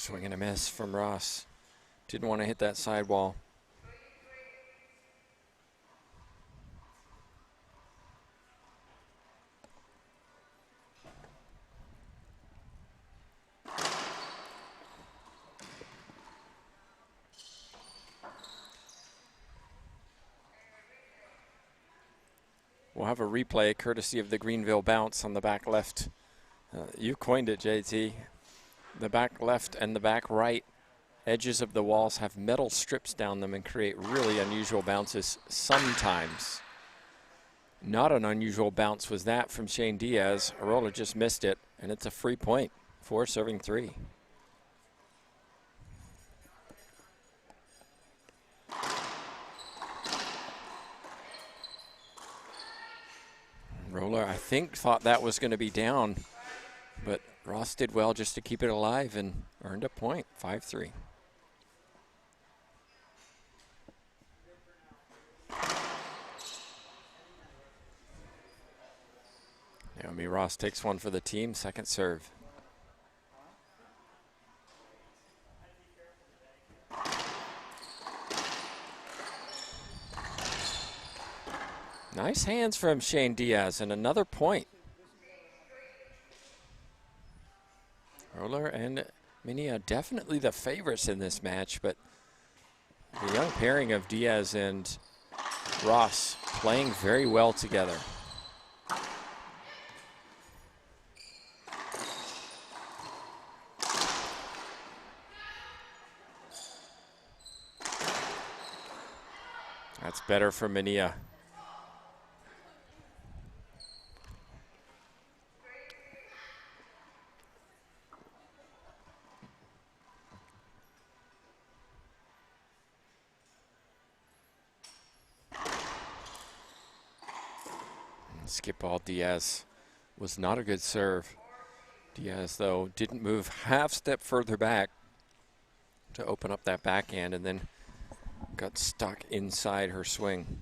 Swing and a miss from Ross. Didn't want to hit that sidewall. We'll have a replay courtesy of the Greenville bounce on the back left. You coined it, JT. The back left and the back right edges of the walls have metal strips down them and create really unusual bounces sometimes. Not an unusual bounce was that from Shane Diaz. Roehler just missed it, and it's a free point for serving three. Roehler, I think, thought that was going to be down, but Ross did well just to keep it alive and earned a point, 5-3. Naomi Ross takes one for the team, second serve. Nice hands from Shane Diaz, and another point. Roehler and Manilla definitely the favorites in this match, but the young pairing of Diaz and Ross playing very well together. That's better for Manilla. Skip ball Diaz was not a good serve. Diaz, though, didn't move half step further back to open up that backhand and then got stuck inside her swing.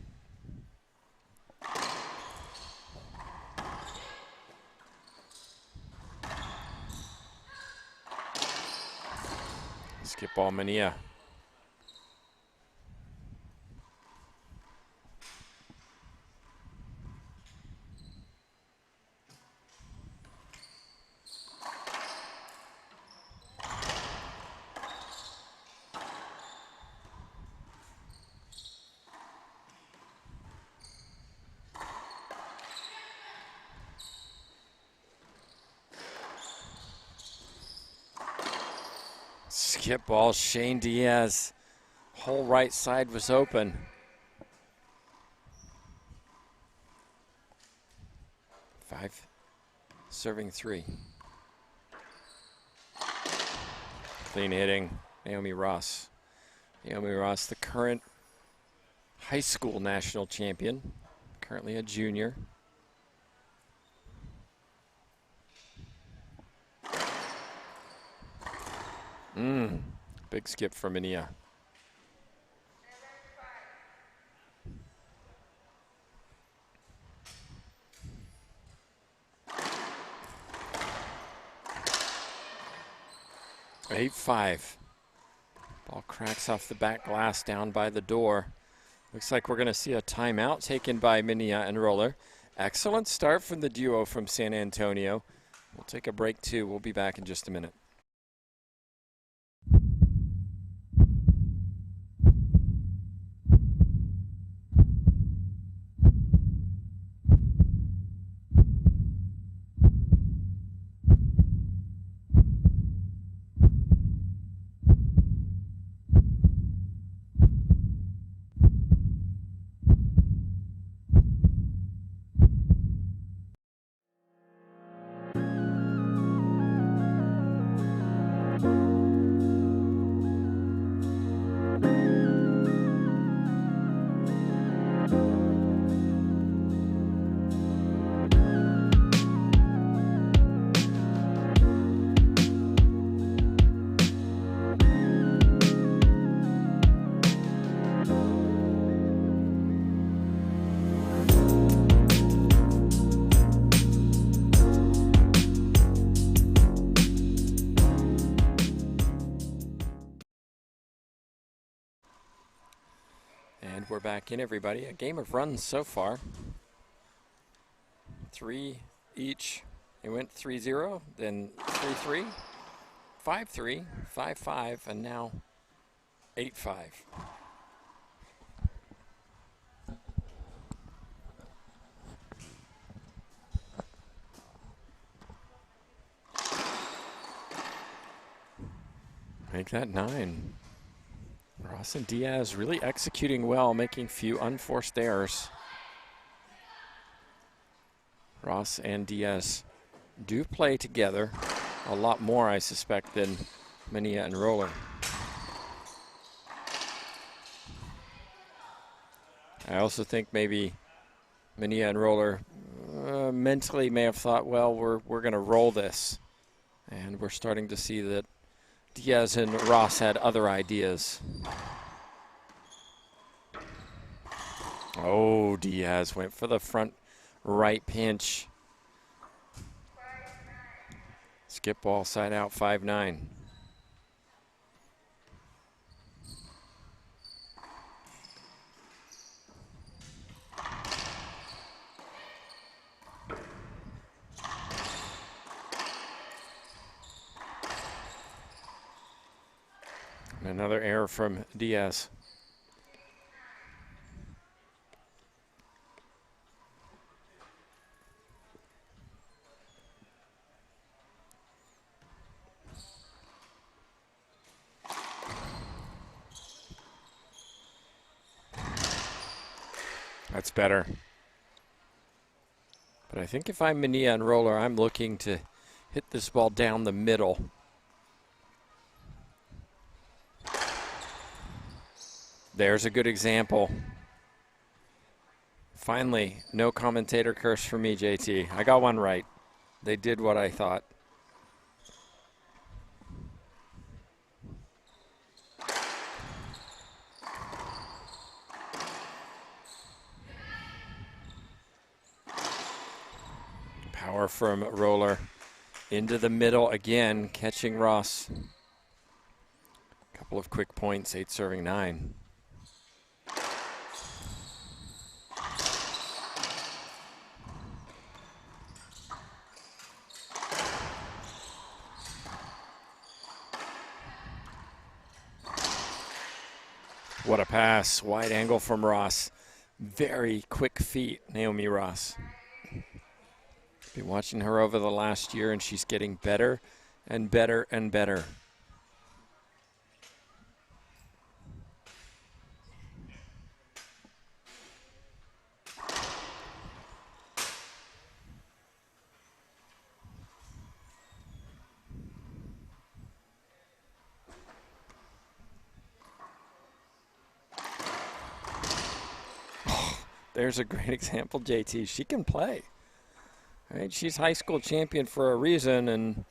Skip ball Manilla. Skip ball, Shane Diaz. Whole right side was open. Five, serving three. Clean hitting, Naomi Ross. Naomi Ross, the current high school national champion, currently a junior. Big skip for Manilla. Eight, 5. Ball cracks off the back glass down by the door. Looks like we're going to see a timeout taken by Manilla and Roehler. Excellent start from the duo from San Antonio. We'll take a break too. We'll be back in just a minute. And we're back in, everybody. A game of runs so far. 3 each. It went 3-0, then 3-3, 5-3, 5-5, and now 8-5. Make that 9. Ross and Diaz really executing well, making few unforced errors. Ross and Diaz do play together a lot more, I suspect, than Manilla and Roehler. I also think maybe Manilla and Roehler mentally may have thought, well, we're going to roll this. And we're starting to see that Diaz and Ross had other ideas. Oh, Diaz went for the front right pinch. Skip ball side out, 5-9. Another error from Diaz. That's better. But I think if I'm Manilla and Roehler, I'm looking to hit this ball down the middle. There's a good example. Finally, no commentator curse for me, JT. I got one right. They did what I thought. Power from Roehler into the middle again, catching Ross. Couple of quick points, 8 serving 9. What a pass, wide angle from Ross. Very quick feet, Naomi Ross. Been watching her over the last year, and she's getting better and better and better. There's a great example, JT. She can play. Right? She's high school champion for a reason, and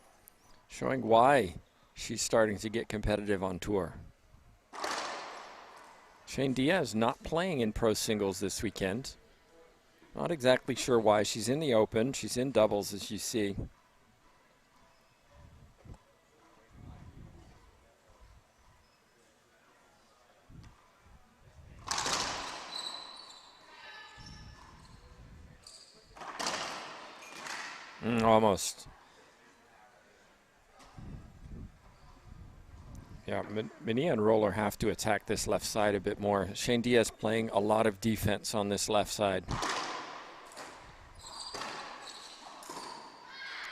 showing why she's starting to get competitive on tour. Shane Diaz not playing in pro singles this weekend. Not exactly sure why. She's in the open. She's in doubles, as you see. Almost. Yeah, Manilla and Roehler have to attack this left side a bit more. Shane Diaz playing a lot of defense on this left side.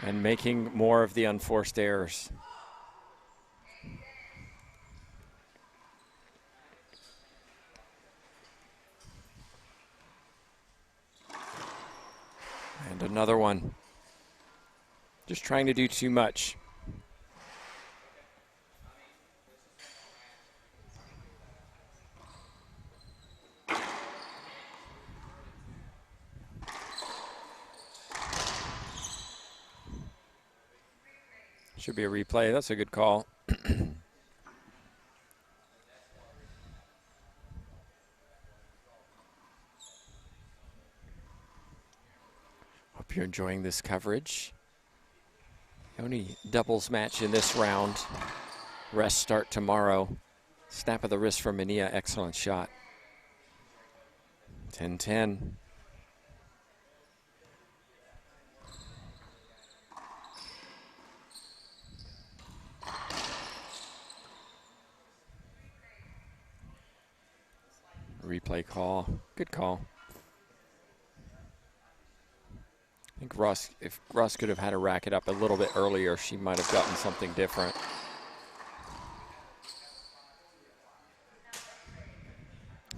And making more of the unforced errors. And another one. Just trying to do too much. Should be a replay. That's a good call. Hope you're enjoying this coverage. The only doubles match in this round. Rest start tomorrow. Snap of the wrist from Manilla. Excellent shot. 10-10. Replay call. Good call. I think if Ross could have had to rack it up a little bit earlier, she might have gotten something different.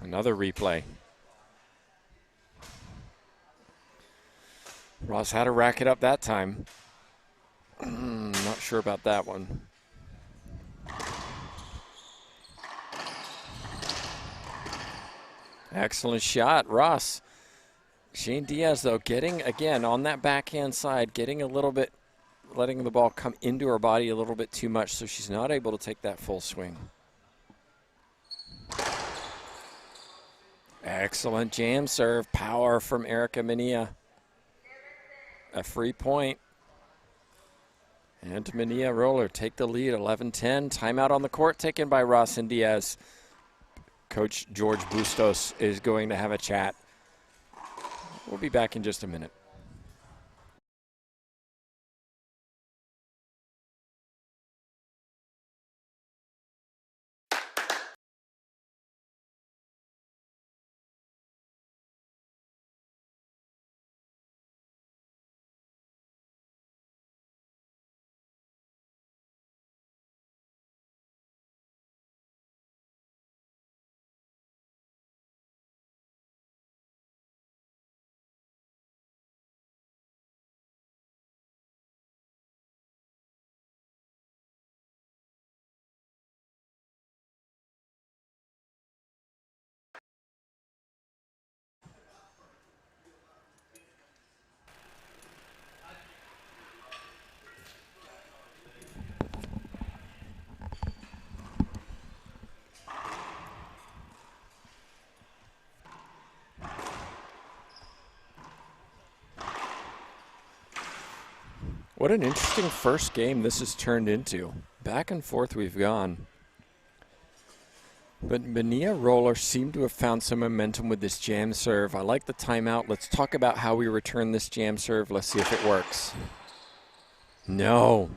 Another replay. Ross had to rack it up that time. Not sure about that one. Excellent shot, Ross. Shane Diaz, though, getting, again, on that backhand side, getting a little bit, letting the ball come into her body a little bit too much, so she's not able to take that full swing. Excellent jam serve. Power from Erica Manilla. A free point. And Manilla Roehler take the lead, 11-10. Timeout on the court taken by Ross and Diaz. Coach George Bustos is going to have a chat. We'll be back in just a minute. What an interesting first game this has turned into. Back and forth we've gone. But Manilla Roehler seemed to have found some momentum with this jam serve. I like the timeout. Let's talk about how we return this jam serve. Let's see if it works. No.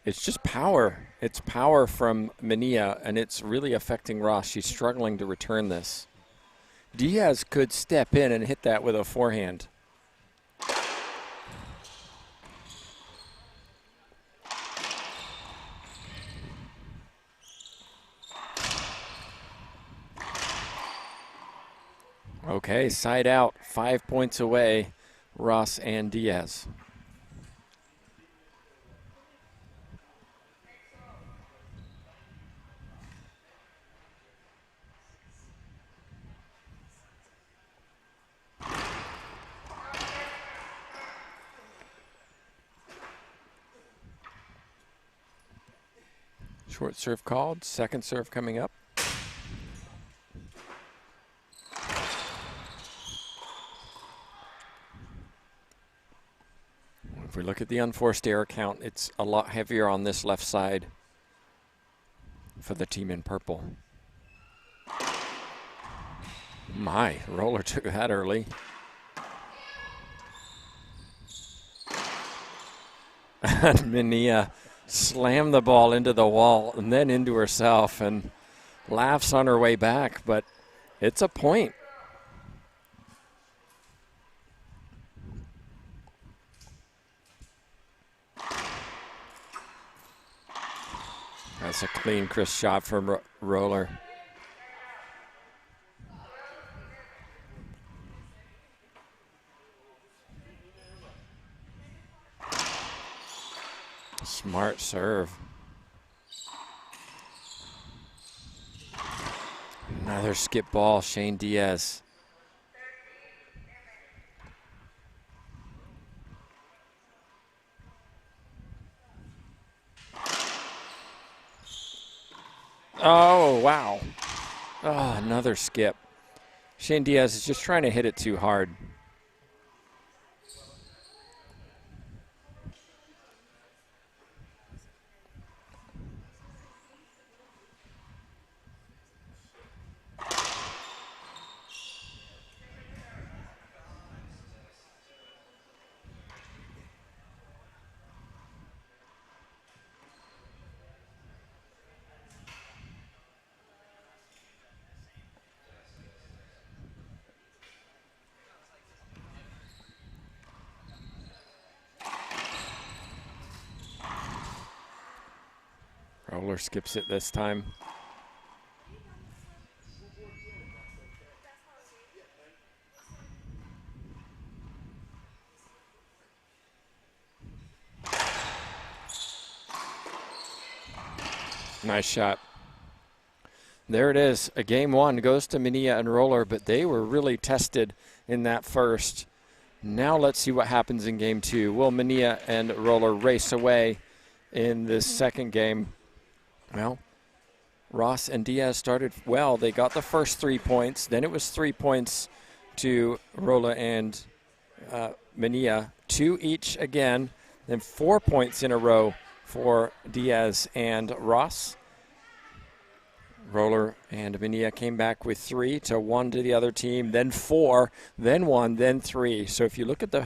It's just power. It's power from Manilla, and it's really affecting Ross. She's struggling to return this. Diaz could step in and hit that with a forehand. Okay, side out, 5 points away, Ross and Diaz. Short serve called, second serve coming up. If we look at the unforced error count, it's a lot heavier on this left side for the team in purple. My, Roehler took that early. And Manilla slammed the ball into the wall and then into herself and laughs on her way back, but it's a point. That's a clean, crisp shot from Roehler. Smart serve. Another skip ball, Shane Diaz. Oh, wow. Oh, another skip. Shane Diaz is just trying to hit it too hard. Roehler skips it this time. Nice shot. There it is. A game one goes to Manilla and Roehler, but they were really tested in that first. Now let's see what happens in game two. Will Manilla and Roehler race away in this second game? Well, Ross and Diaz started well. They got the first 3 points. Then it was 3 points to Roehler and Manilla. 2 each again. Then 4 points in a row for Diaz and Ross. Roehler and Manilla came back with 3 to 1 to the other team, then 4, then 1, then 3. So if you look at the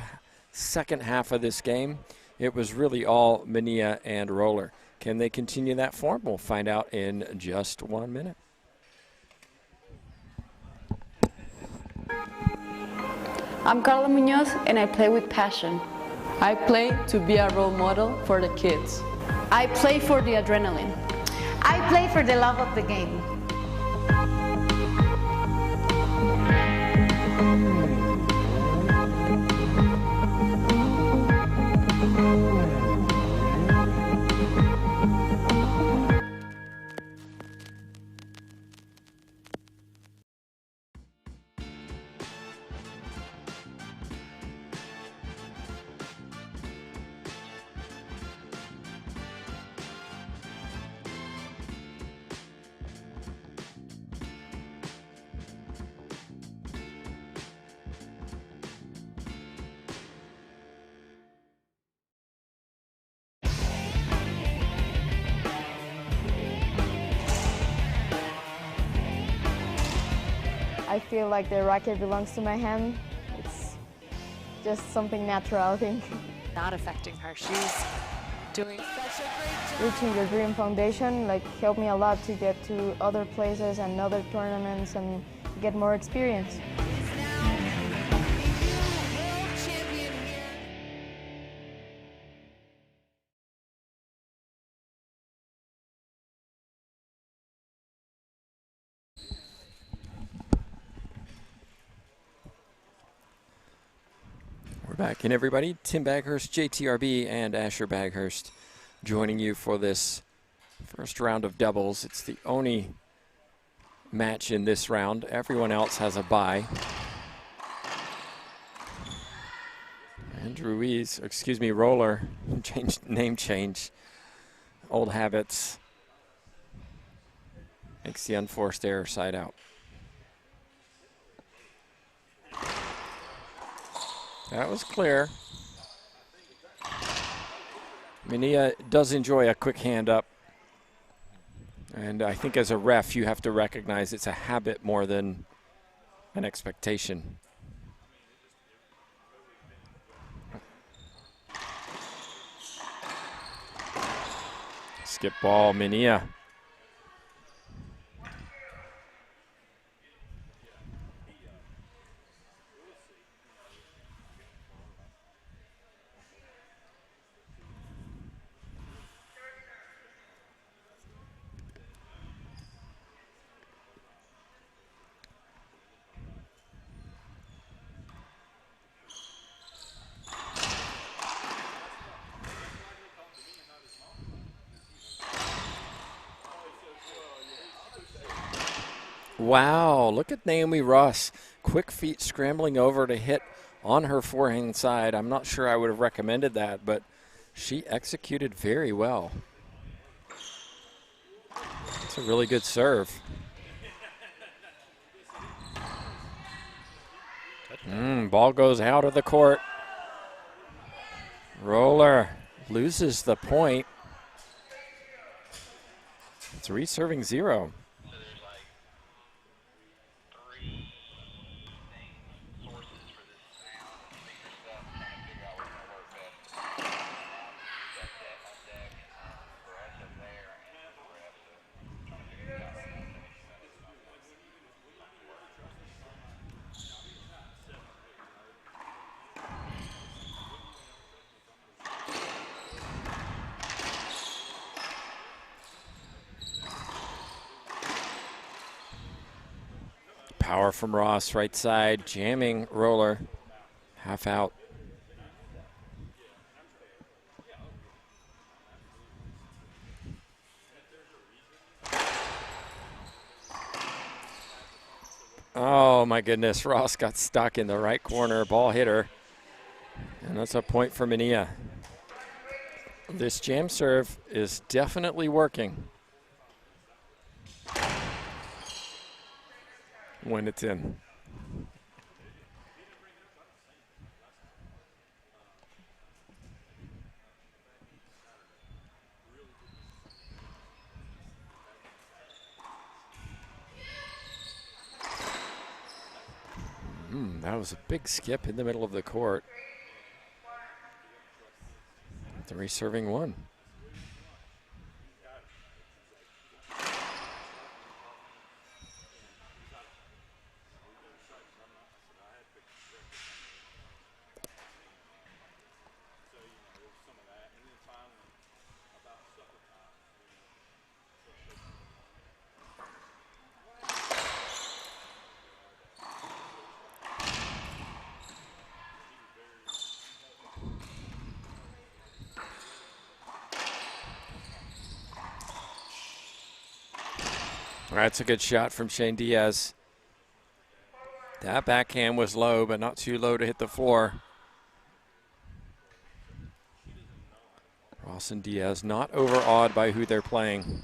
second half of this game, it was really all Manilla and Roehler. Can they continue that form? We'll find out in just 1 minute. I'm Carla Munoz and I play with passion. I play to be a role model for the kids. I play for the adrenaline. I play for the love of the game. I feel like the racket belongs to my hand. It's just something natural, I think. Not affecting her. She's doing such a great job. Reaching your dream foundation helped me a lot to get to other places and other tournaments and get more experience. Back in, everybody. Tim Baghurst, JTRB, and Asher Baghurst joining you for this first round of doubles. It's the only match in this round. Everyone else has a bye. And Roehler, name change. Old habits. Makes the unforced error side out. That was clear. Manilla does enjoy a quick hand up. And I think as a ref, you have to recognize it's a habit more than an expectation. Skip ball, Manilla. Wow, look at Naomi Ross. Quick feet scrambling over to hit on her forehand side. I'm not sure I would have recommended that, but she executed very well. It's a really good serve. Ball goes out of the court. Roehler loses the point. 3 serving 0. power from Ross, right side, jamming Roehler, half out. Oh my goodness, Ross got stuck in the right corner, ball hit her. And that's a point for Manilla. This jam serve is definitely working when it's in. That was a big skip in the middle of the court. The reserving one. That's a good shot from Shane Diaz. That backhand was low, but not too low to hit the floor. Ross and Diaz not overawed by who they're playing.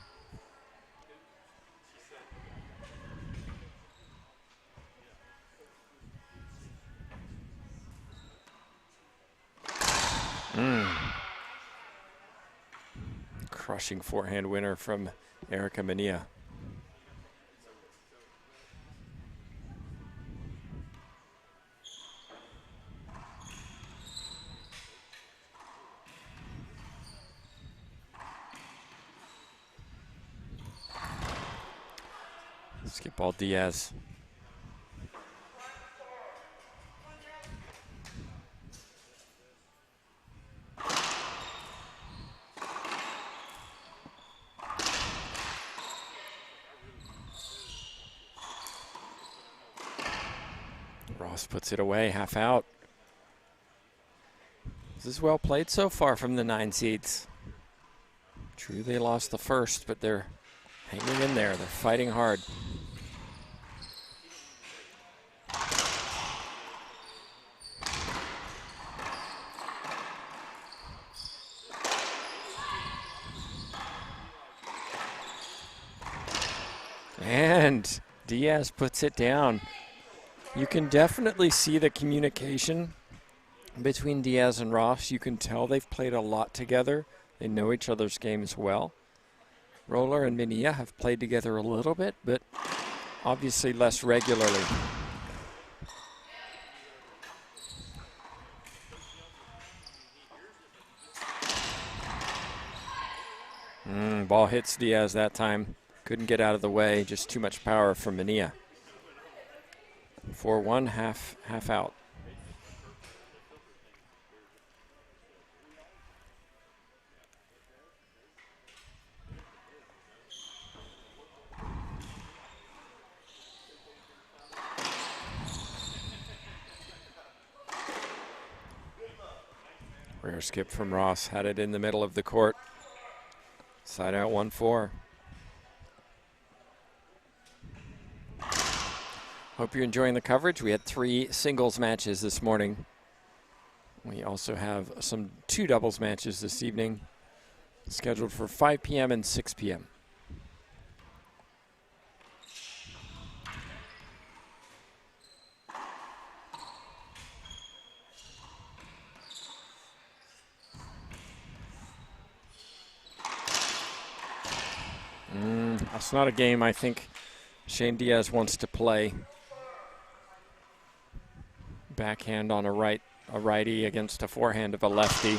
Crushing forehand winner from Erica Manilla. Skip ball Diaz. Ross puts it away, half out. This is well played so far from the 9 seeds. True, they lost the first, but they're hanging in there. They're fighting hard. And Diaz puts it down. You can definitely see the communication between Diaz and Ross. You can tell they've played a lot together. They know each other's games well. Roehler and Manilla have played together a little bit, but obviously less regularly. Ball hits Diaz that time. Couldn't get out of the way, just too much power from Manilla. 4-1, half out. Rare skip from Ross, had it in the middle of the court. Side out 1-4. Hope you're enjoying the coverage. We had 3 singles matches this morning. We also have 2 doubles matches this evening, scheduled for 5 p.m. and 6 p.m. That's not a game I think Shane Diaz wants to play. Backhand on a righty against a forehand of a lefty.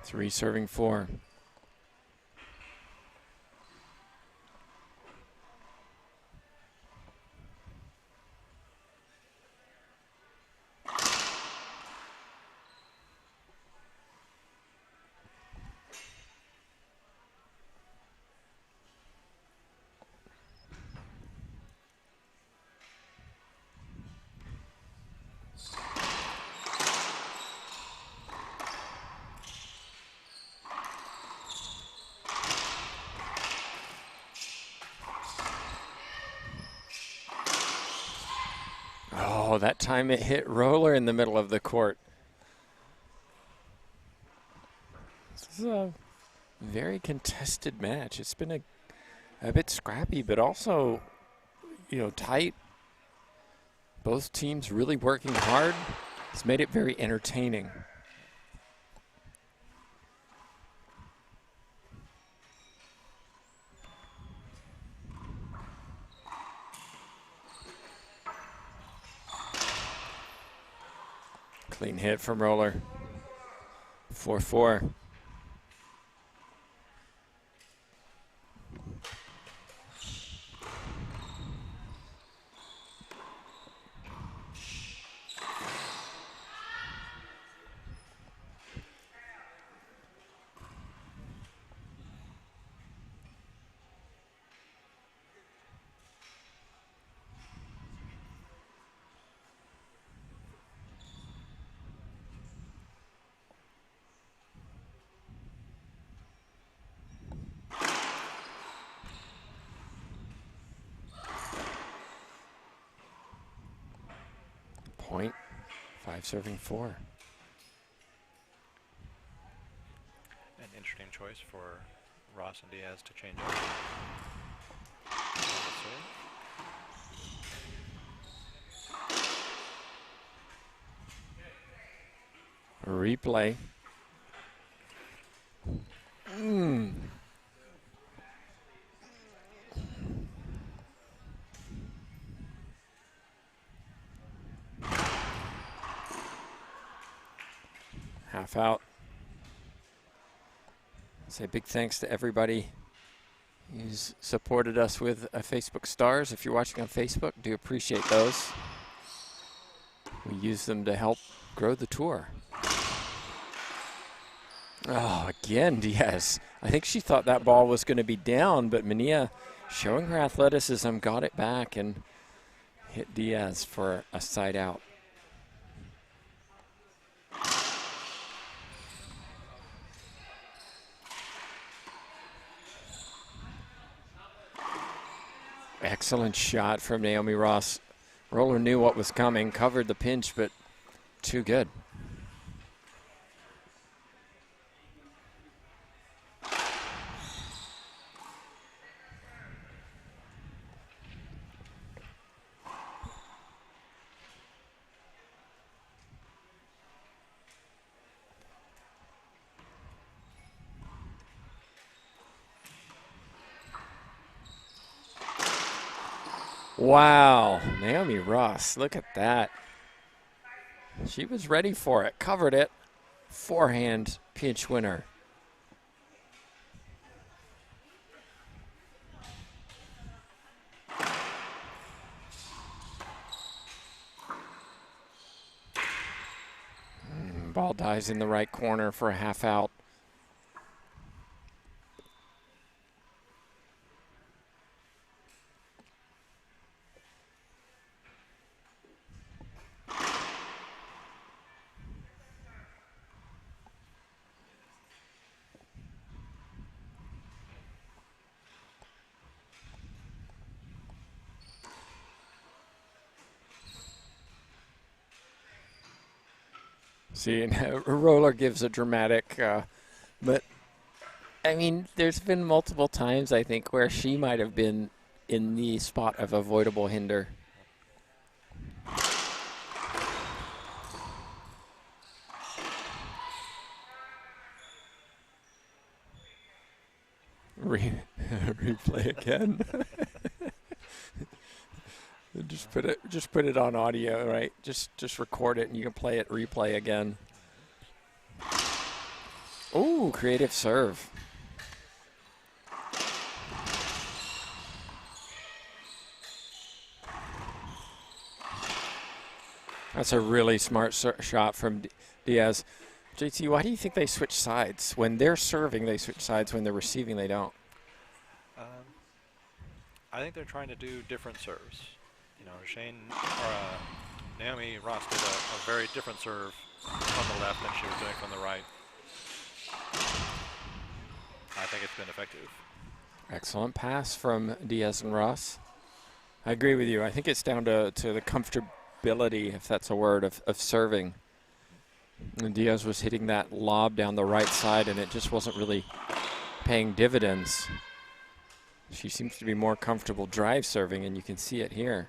Three serving 4. Oh, that time it hit Roehler in the middle of the court. This is a very contested match. It's been a bit scrappy, but also, you know, tight. Both teams really working hard. It's made it very entertaining. Clean hit from Roehler. 4-4. Point. 5 serving 4. An interesting choice for Ross and Diaz to change up. Replay. Half out. Say big thanks to everybody who's supported us with Facebook stars. If you're watching on Facebook, do appreciate those. We use them to help grow the tour. Oh, again, Diaz. I think she thought that ball was going to be down, but Manilla, showing her athleticism, got it back and hit Diaz for a side out. Excellent shot from Naomi Ross. Roehler knew what was coming, covered the pinch, but too good. Wow, Naomi Ross, look at that. She was ready for it, covered it. Forehand pinch winner. Ball dies in the right corner for a half out. See, and Roehler gives a dramatic, but I mean, there's been multiple times, I think, where she might have been in the spot of avoidable hinder. Replay again. Just put it on audio, right? Just record it and you can play it, replay again. Ooh, creative serve. That's a really smart shot from Diaz. JT, why do you think they switch sides? When they're serving, they switch sides. When they're receiving, they don't. I think they're trying to do different serves. You know, Naomi Ross did a very different serve from the left than she was doing from the right. I think it's been effective. Excellent pass from Diaz and Ross. I agree with you. I think it's down to the ability, if that's a word, of serving. And Diaz was hitting that lob down the right side, and it just wasn't really paying dividends. She seems to be more comfortable drive serving, and you can see it here.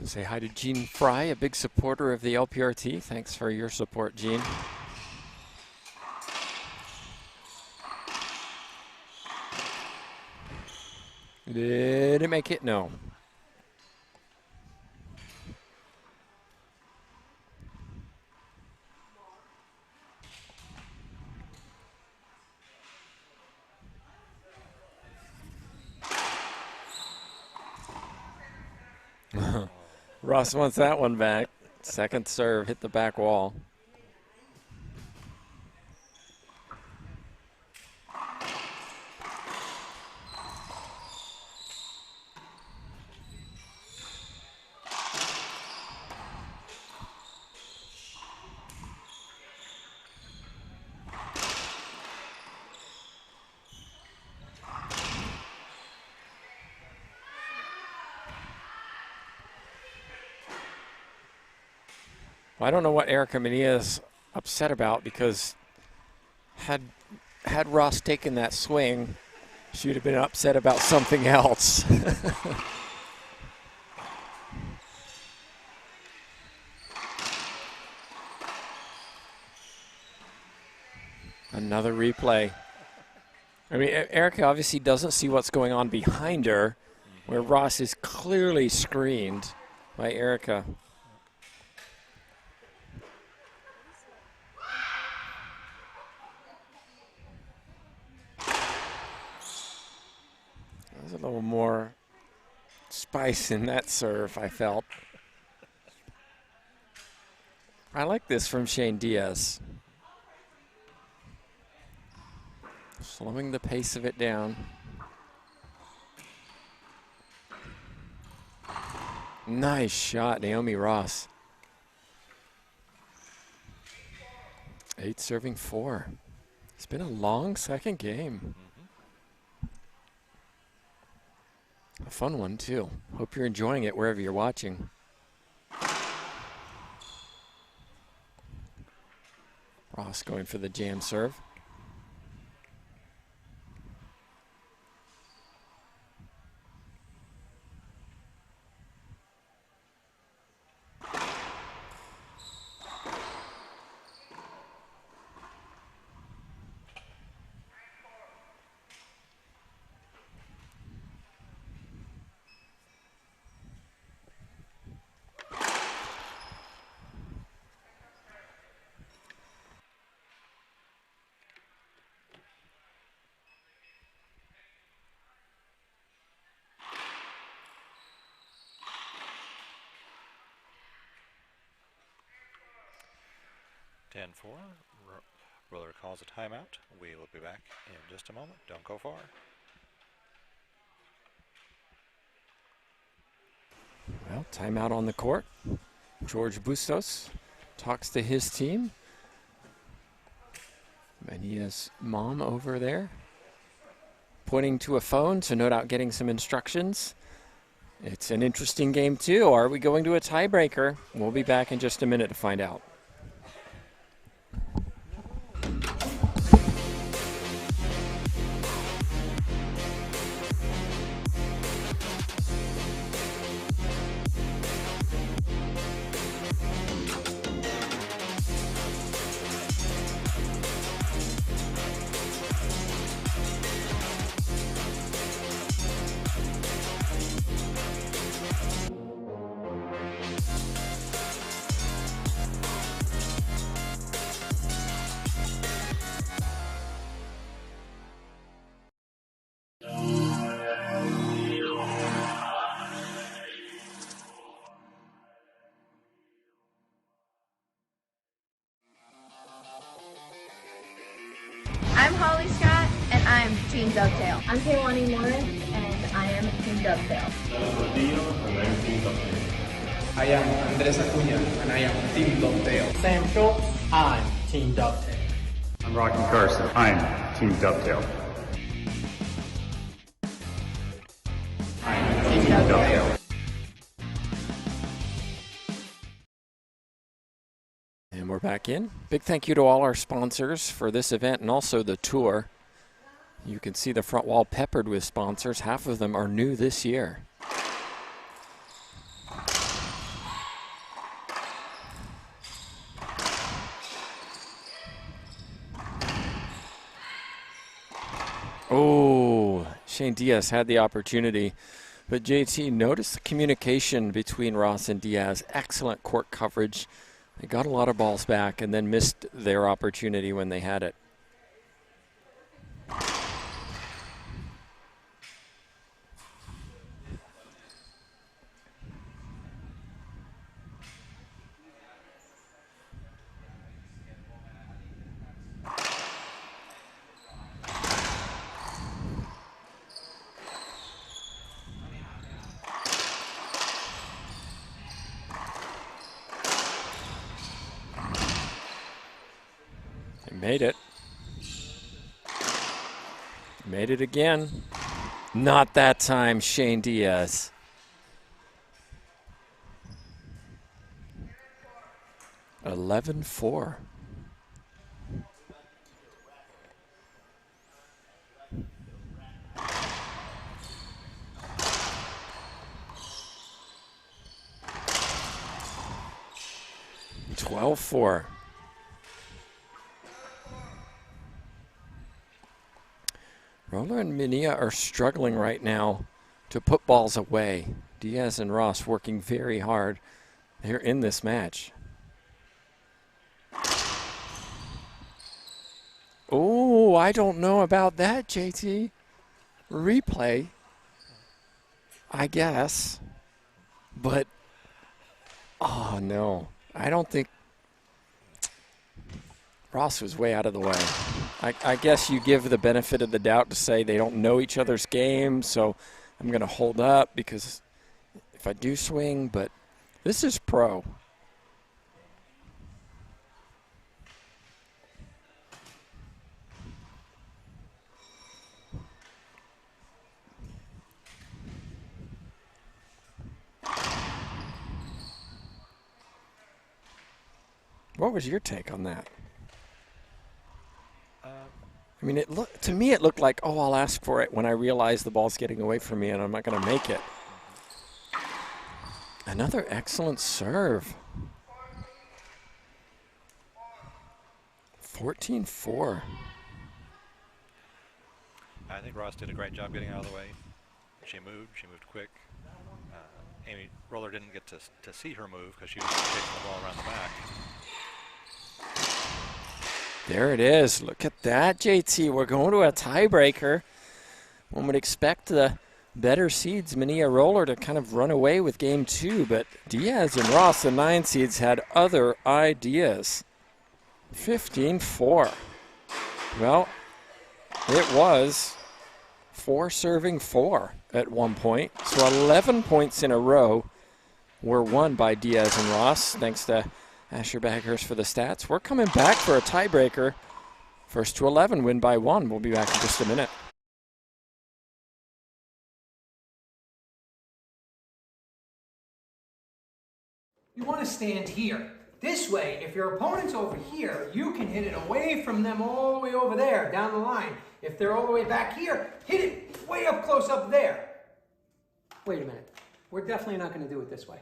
Say hi to Gene Fry, a big supporter of the LPRT. Thanks for your support, Gene. Did it make it? No. Ross wants that one back. Second serve, hit the back wall. I don't know what Erica Manilla is upset about, because had Ross taken that swing, she would have been upset about something else. Another replay. I mean, Erica obviously doesn't see what's going on behind her, where Ross is clearly screened by Erica. There's a little more spice in that serve, I felt. I like this from Shane Diaz. Slowing the pace of it down. Nice shot, Naomi Ross. 8 serving 4. It's been a long second game. A fun one, too. Hope you're enjoying it wherever you're watching. Ross going for the jam serve. Roehler calls a timeout. We will be back in just a moment. Don't go far. Well, timeout on the court. George Bustos talks to his team. Manilla's mom over there pointing to a phone, so no doubt getting some instructions. It's an interesting game, too. Are we going to a tiebreaker? We'll be back in just a minute to find out. Team Dovetail. I'm Kaylani Morin, and I am Team Dovetail. I am Andres Acuña, and I am Team Dovetail. Sam Schultz, I'm Team Dovetail. I'm Rocky Carson, I'm Team Dovetail. I'm Team Dovetail. And we're back in. Big thank you to all our sponsors for this event and also the tour. You can see the front wall peppered with sponsors. Half of them are new this year. Oh, Shane Diaz had the opportunity. But JT, notice the communication between Ross and Diaz. Excellent court coverage. They got a lot of balls back and then missed their opportunity when they had it. Made it. Made it again. Not that time, Shane Diaz. (11-4). (12-4). Roehler and Manilla are struggling right now to put balls away. Diaz and Ross working very hard here in this match. Oh, I don't know about that, JT. Replay, I guess. But, oh no, I don't think Ross was way out of the way. I guess you give the benefit of the doubt to say they don't know each other's game, so I'm going to hold up because if I do swing, but this is pro. What was your take on that? I mean, to me it looked like, oh, I'll ask for it when I realize the ball's getting away from me and I'm not going to make it. Another excellent serve. 14-4. I think Ross did a great job getting out of the way. She moved quick. Amy Roehler didn't get to see her move because she was chasing the ball around the back. There it is. Look at that, JT. We're going to a tiebreaker. One would expect the better seeds, Manilla Roehler, to kind of run away with game two, but Diaz and Ross, the 9 seeds, had other ideas. 15-4. Well, it was 4 serving 4 at one point. So 11 points in a row were won by Diaz and Ross, thanks to Asher Baghurst for the stats. We're coming back for a tiebreaker. First to 11, win by 1. We'll be back in just a minute. You want to stand here. This way, if your opponent's over here, you can hit it away from them all the way over there, down the line. If they're all the way back here, hit it way up close up there. Wait a minute. We're definitely not going to do it this way.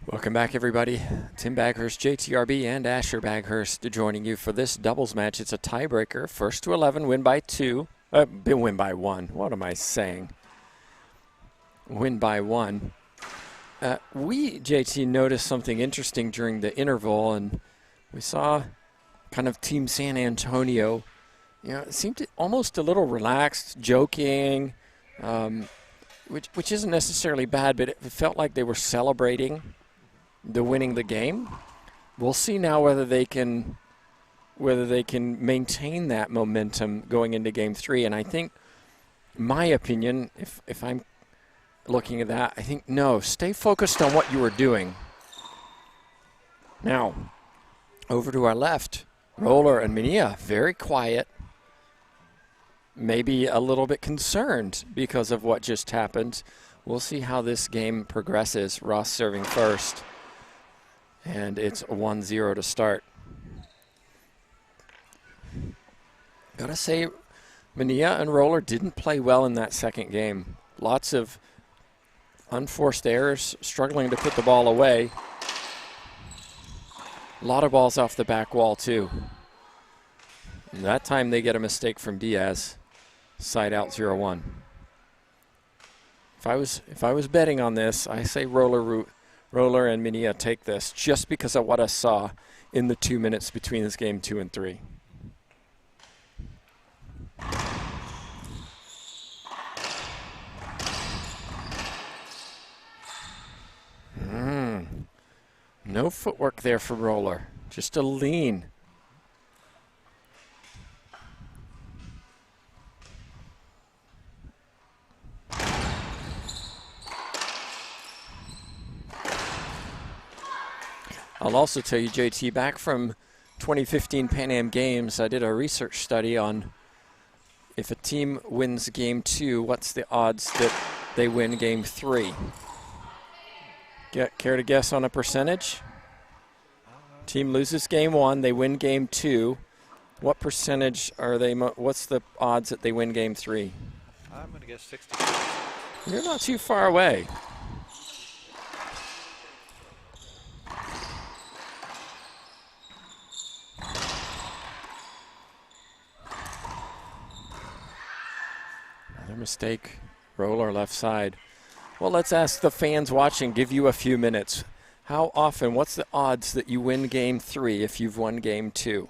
Welcome back, everybody. Tim Baghurst, JTRB, and Asher Baghurst joining you for this doubles match. It's a tiebreaker. First to 11, win by 2. Win by 1. What am I saying? Win by 1. We, JT, noticed something interesting during the interval, and we saw kind of Team San Antonio, it seemed almost a little relaxed, joking, which isn't necessarily bad, but it felt like they were celebrating the winning the game. We'll see now whether they can maintain that momentum going into Game 3. And I think, my opinion, if I'm looking at that, I think no, stay focused on what you were doing. Now, over to our left, Roehler and Manilla, very quiet, maybe a little bit concerned because of what just happened. We'll see how this game progresses. Ross serving first, and it's 1-0 to start. Gotta say, Manilla and Roehler didn't play well in that second game. Lots of unforced errors, struggling to put the ball away. A lot of balls off the back wall, too. And that time they get a mistake from Diaz. Side out 0-1. If I was betting on this, I say Roehler and Manilla take this just because of what I saw in the 2 minutes between this game 2 and 3. No footwork there for Roehler. Just a lean. I'll also tell you, JT, back from 2015 Pan Am Games, I did a research study on if a team wins Game 2, what's the odds that they win Game 3? Care to guess on a percentage? Team loses Game 1, they win Game 2. What percentage are they? What's the odds that they win Game 3? I'm going to guess 60. You're not too far away. Another mistake. Roehler left side. Well, let's ask the fans watching, give you a few minutes. How often, what's the odds that you win Game 3 if you've won Game 2?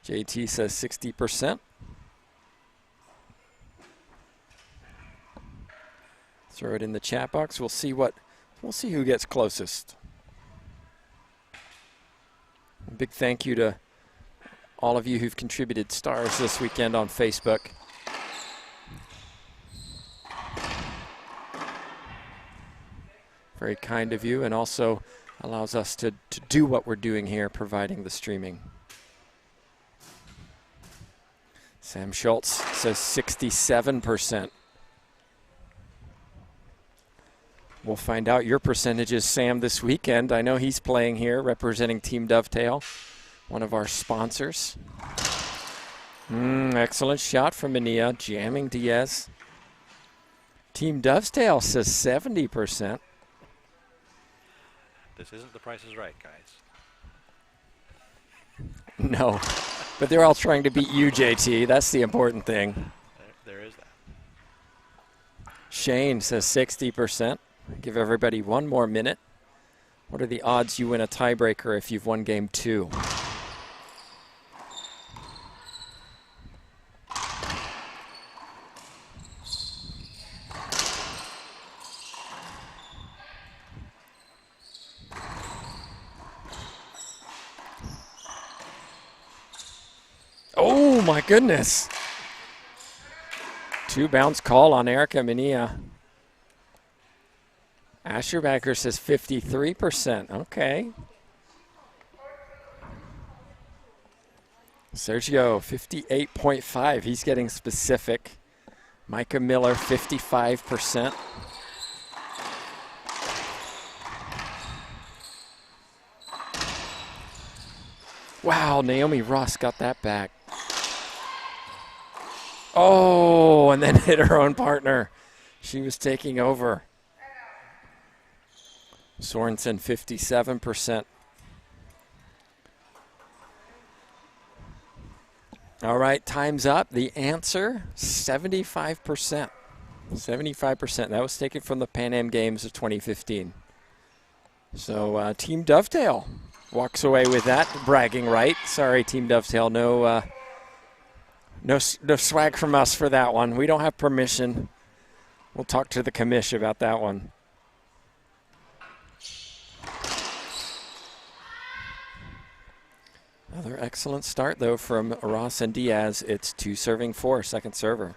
JT says 60%. Throw it in the chat box. We'll see who gets closest. A big thank you to all of you who've contributed stars this weekend on Facebook. Very kind of you, and also allows us to do what we're doing here, providing the streaming. Sam Schultz says 67%. We'll find out your percentages, Sam, this weekend. I know he's playing here, representing Team Dovetail, one of our sponsors. Excellent shot from Manilla, jamming Diaz. Team Dovetail says 70%. This isn't The Price is Right, guys. No, but they're all trying to beat you, JT. That's the important thing. There is that. Shane says 60%. Give everybody one more minute. What are the odds you win a tiebreaker if you've won Game 2? Oh my goodness. 2 bounce call on Erica Manilla. Asher Baghurst says 53%. Okay. Sergio, 58.5. He's getting specific. Micah Miller, 55%. Wow, Naomi Ross got that back. Oh, and then hit her own partner. She was taking over. Sorensen 57%. All right, time's up. The answer, 75%. 75%. That was taken from the Pan Am Games of 2015. So Team Dovetail walks away with that bragging right. Sorry, Team Dovetail, no swag from us for that one. We don't have permission. We'll talk to the commish about that one. Another excellent start, though, from Ross and Diaz. It's 2-4, second server.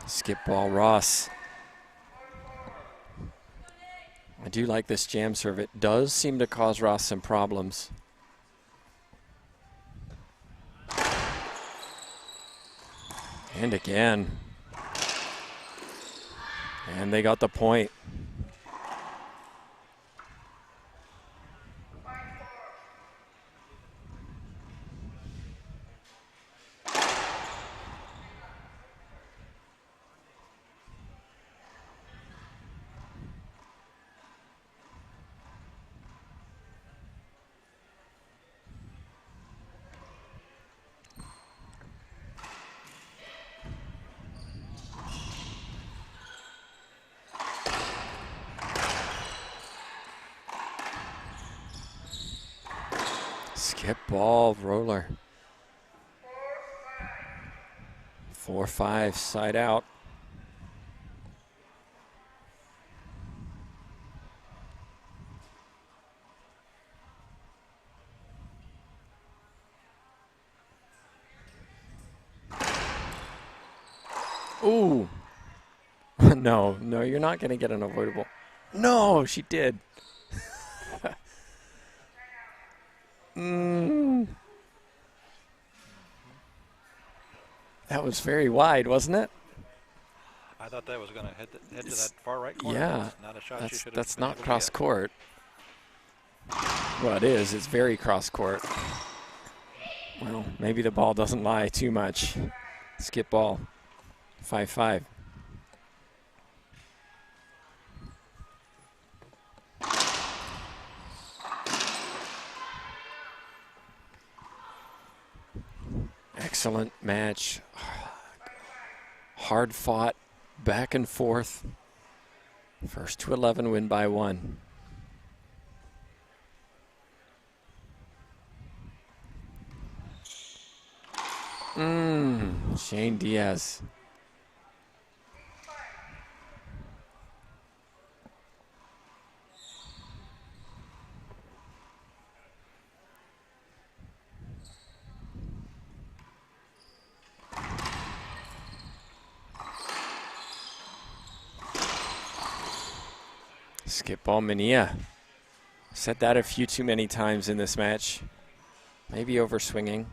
Skip ball, Ross. I do like this jam serve. It does seem to cause Ross some problems. And again. And they got the point. Skip ball, Roehler. 4-5, side out. Ooh. No, you're not going to get an avoidable. No, she did. That was very wide, wasn't it? I thought that was going to head to that far right corner. Yeah, That's not a shot she should have that's been not able to cross get. court. Well, it is. It's very cross court. Well, maybe the ball doesn't lie too much. Skip ball. 5-5. Excellent match. Hard fought, back and forth. First to 11, win by 1. Shane Diaz. Skip ball, Manilla. Said that a few too many times in this match. Maybe overswinging.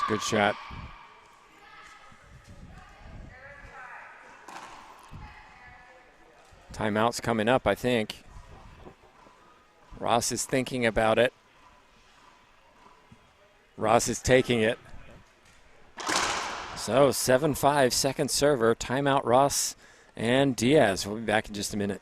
Good shot. Timeout's coming up, I think. Ross is thinking about it. Ross is taking it. So 7-5, second server. Timeout, Ross and Diaz. We'll be back in just a minute.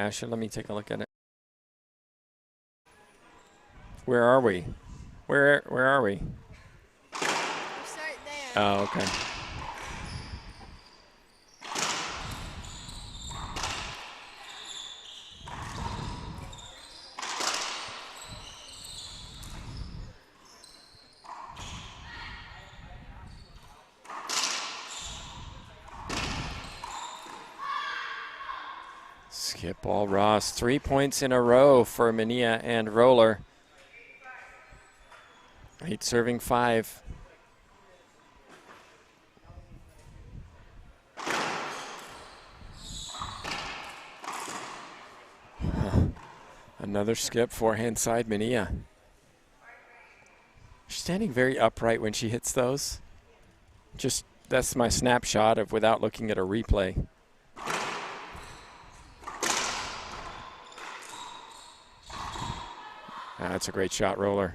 Asher, let me take a look at it. Where are we? Where are we? Start there. Oh, okay. Skip ball Ross. 3 points in a row for Manilla and Roehler. 8 serving 5. Another skip, forehand side, Manilla. She's standing very upright when she hits those. Just, that's my snapshot of without looking at a replay. That's a great shot, Roehler.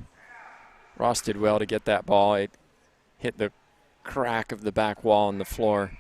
Ross did well to get that ball. It hit the crack of the back wall on the floor.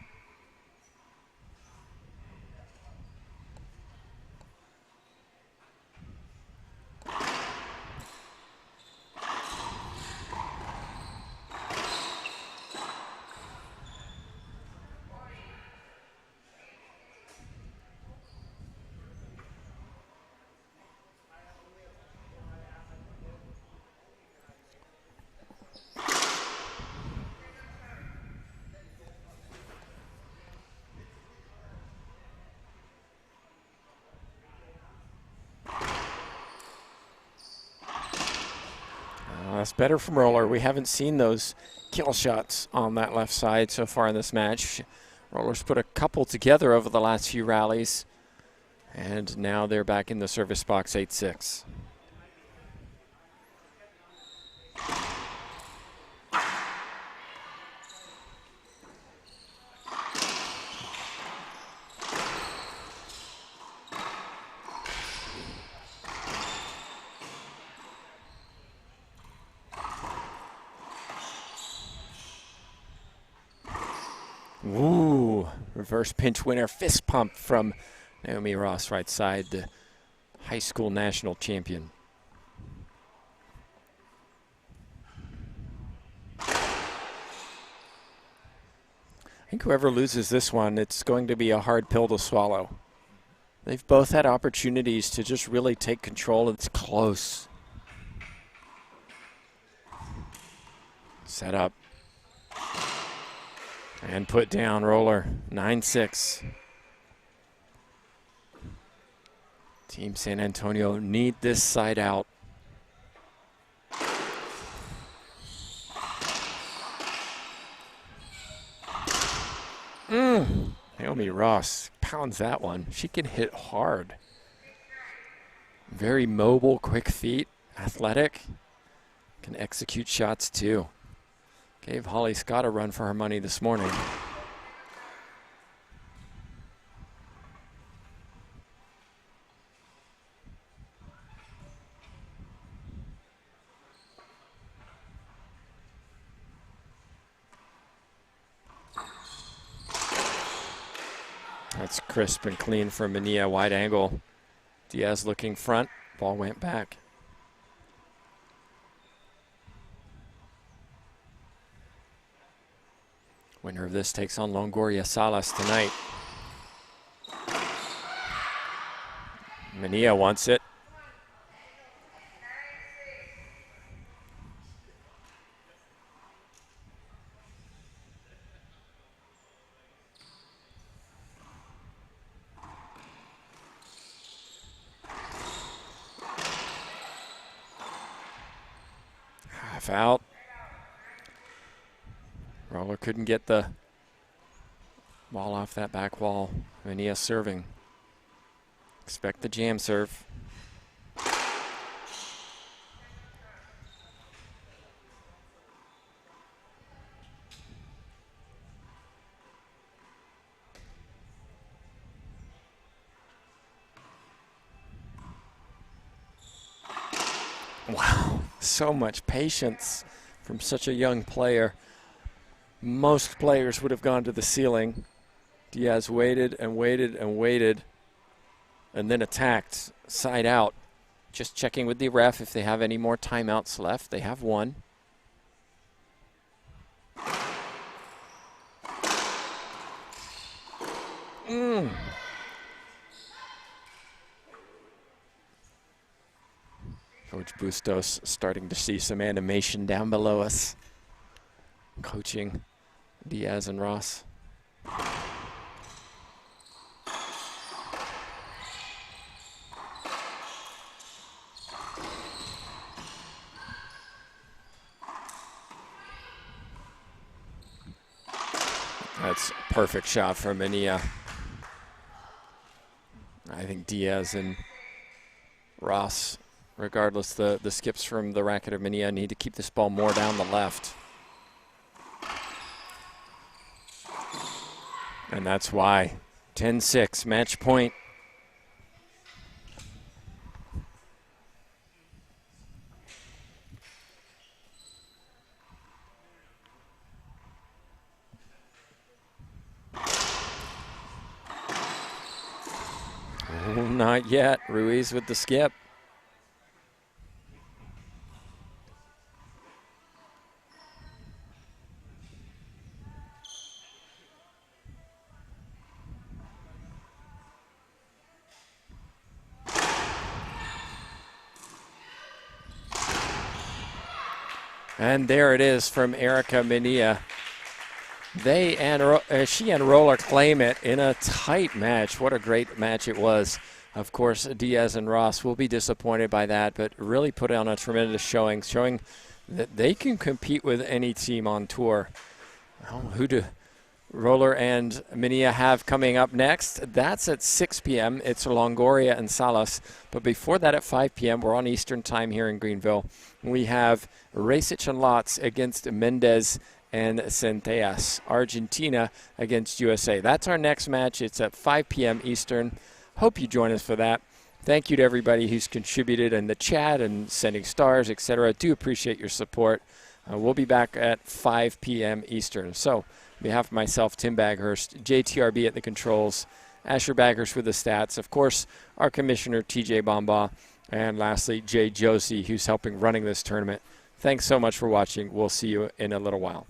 That's better from Roehler. We haven't seen those kill shots on that left side so far in this match. Roehler's put a couple together over the last few rallies, and now they're back in the service box 8-6. Ooh, reverse pinch winner, fist pump from Naomi Ross, right side, the high school national champion. I think whoever loses this one, it's going to be a hard pill to swallow. They've both had opportunities to just really take control. It's close. Set up. And put down, Roehler, 9-6. Team San Antonio need this side out. Naomi Ross pounds that one. She can hit hard. Very mobile, quick feet, athletic. Can execute shots too. Gave Holly Scott a run for her money this morning. That's crisp and clean for Manilla, wide angle. Diaz looking front, ball went back. Winner of this takes on Longoria Salas tonight. Manilla wants it. Half out. Roehler couldn't get the ball off that back wall. Manilla serving. Expect the jam serve. Wow, so much patience from such a young player. Most players would have gone to the ceiling. Diaz waited and waited and waited. and then attacked side out. Just checking with the ref if they have any more timeouts left. They have one. Coach Bustos starting to see some animation down below us, coaching Diaz and Ross. That's a perfect shot from Manilla. I think Diaz and Ross, regardless the skips from the racket of Manilla, need to keep this ball more down the left. And that's why 10-6, match point. Oh, not yet. Ruiz with the skip. And there it is from Erica Manilla. She and Roehler claim it in a tight match. What a great match it was. Of course, Diaz and Ross will be disappointed by that, but really put on a tremendous showing that they can compete with any team on tour. Well, who do Roehler and Manilla have coming up next? That's at 6 p.m. It's Longoria and Salas. But before that at 5 p.m., we're on Eastern time here in Greenville. We have Rasic and Lotz against Mendez and Centellas. Argentina against USA. That's our next match. It's at 5 p.m. Eastern. Hope you join us for that. Thank you to everybody who's contributed in the chat and sending stars, etc. Do appreciate your support. We'll be back at 5 p.m. Eastern. So, on behalf of myself, Tim Baghurst, JTRB at the controls, Asher Baghurst with the stats, of course, our commissioner, TJ Bamba, and lastly, Jay Josie, who's helping running this tournament. Thanks so much for watching. We'll see you in a little while.